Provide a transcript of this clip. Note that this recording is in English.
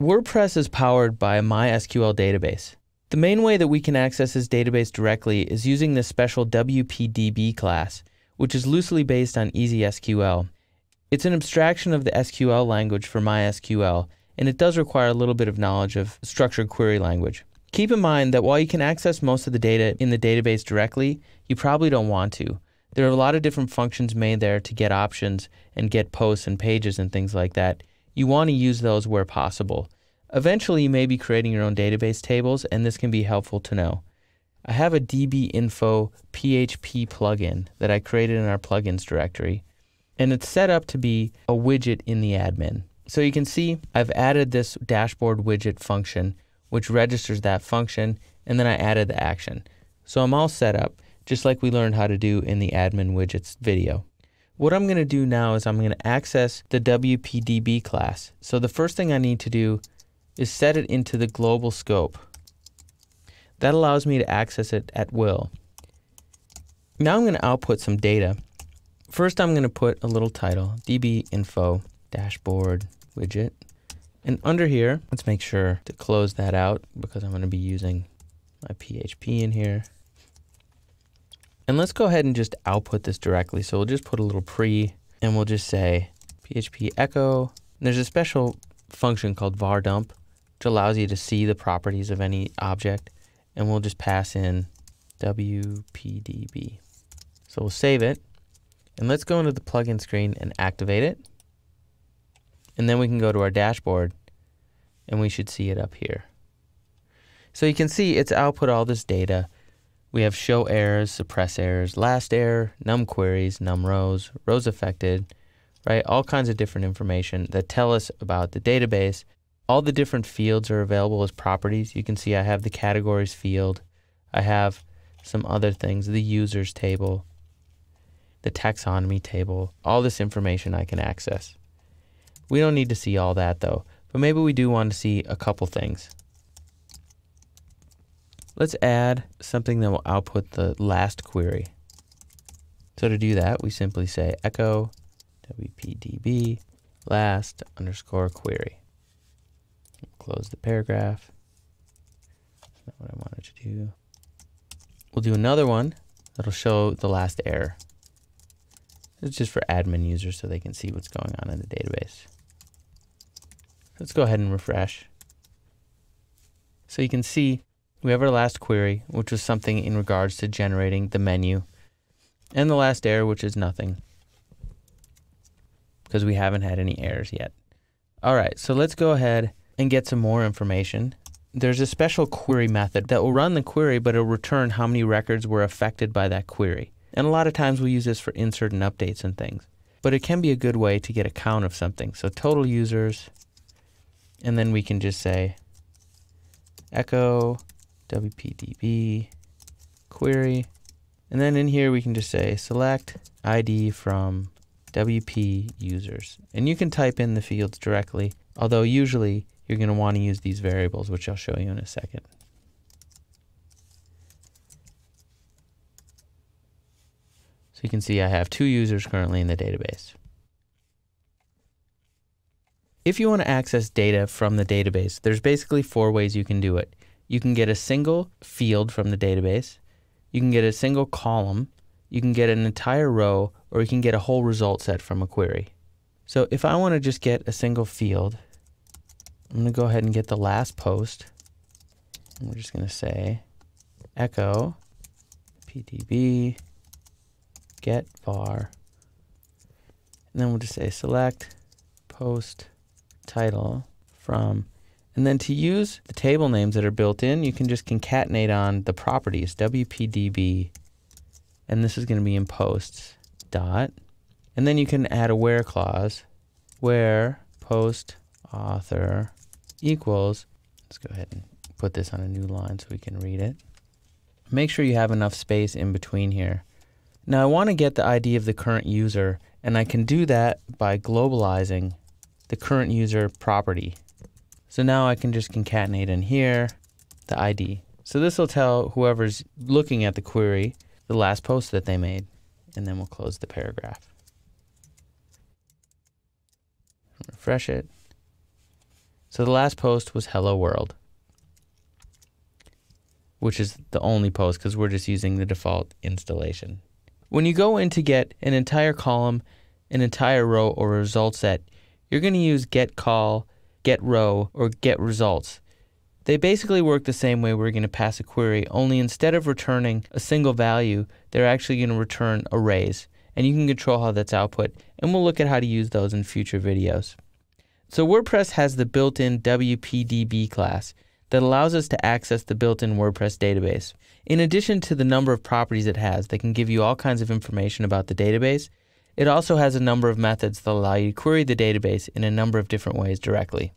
WordPress is powered by a MySQL database. The main way that we can access this database directly is using this special WPDB class, which is loosely based on EasySQL. It's an abstraction of the SQL language for MySQL, and it does require a little bit of knowledge of structured query language. Keep in mind that while you can access most of the data in the database directly, you probably don't want to. There are a lot of different functions made there to get options and get posts and pages and things like that. You want to use those where possible. Eventually, you may be creating your own database tables, and this can be helpful to know. I have a dbinfo PHP plugin that I created in our plugins directory, and it's set up to be a widget in the admin. So you can see I've added this dashboard widget function, which registers that function, and then I added the action. So I'm all set up, just like we learned how to do in the admin widgets video. What I'm going to do now is I'm going to access the WPDB class. So the first thing I need to do is set it into the global scope. That allows me to access it at will. Now I'm going to output some data. First I'm going to put a little title, dbinfo dashboard widget. And under here, let's make sure to close that out because I'm going to be using my PHP in here. And let's go ahead and just output this directly. So we'll just put a little pre, and we'll just say PHP echo. And there's a special function called vardump, which allows you to see the properties of any object. And we'll just pass in WPDB. So we'll save it. And let's go into the plugin screen and activate it. And then we can go to our dashboard, and we should see it up here. So you can see it's output all this data. We have show errors, suppress errors, last error, num queries, num rows, rows affected, right? All kinds of different information that tell us about the database. All the different fields are available as properties. You can see I have the categories field. I have some other things, the users table, the taxonomy table, all this information I can access. We don't need to see all that though, but maybe we do want to see a couple things. Let's add something that will output the last query. So to do that, we simply say echo WPDB last underscore query. Close the paragraph. That's not what I wanted to do. We'll do another one that'll show the last error. It's just for admin users so they can see what's going on in the database. Let's go ahead and refresh. So you can see we have our last query, which was something in regards to generating the menu, and the last error, which is nothing, because we haven't had any errors yet. All right, so let's go ahead and get some more information. There's a special query method that will run the query, but it'll return how many records were affected by that query. And a lot of times we use this for insert and updates and things. But it can be a good way to get a count of something. So total users, and then we can just say echo WPDB query. And then in here we can just say select ID from WP users. And you can type in the fields directly, although usually you're going to want to use these variables, which I'll show you in a second. So you can see I have 2 users currently in the database. If you want to access data from the database, there's basically 4 ways you can do it. You can get a single field from the database, you can get a single column, you can get an entire row, or you can get a whole result set from a query. So if I want to just get a single field, I'm going to go ahead and get the last post. And we're just going to say echo PDB get var. And then we'll just say select post title from. And then to use the table names that are built in, you can just concatenate on the properties, WPDB, and this is going to be in posts, dot. And then you can add a where clause, where post author equals, let's go ahead and put this on a new line so we can read it. Make sure you have enough space in between here. Now I want to get the ID of the current user, and I can do that by globalizing the current user property. So now I can just concatenate in here the ID. So this will tell whoever's looking at the query the last post that they made, and then we'll close the paragraph. Refresh it. So the last post was hello world, which is the only post because we're just using the default installation. When you go in to get an entire column, an entire row, or a result set, you're going to use get call, get row, or get results. They basically work the same way we're going to pass a query, only instead of returning a single value, they're actually going to return arrays. And you can control how that's output, and we'll look at how to use those in future videos. So WordPress has the built-in WPDB class that allows us to access the built-in WordPress database. In addition to the number of properties it has that can give you all kinds of information about the database, it also has a number of methods that allow you to query the database in a number of different ways directly.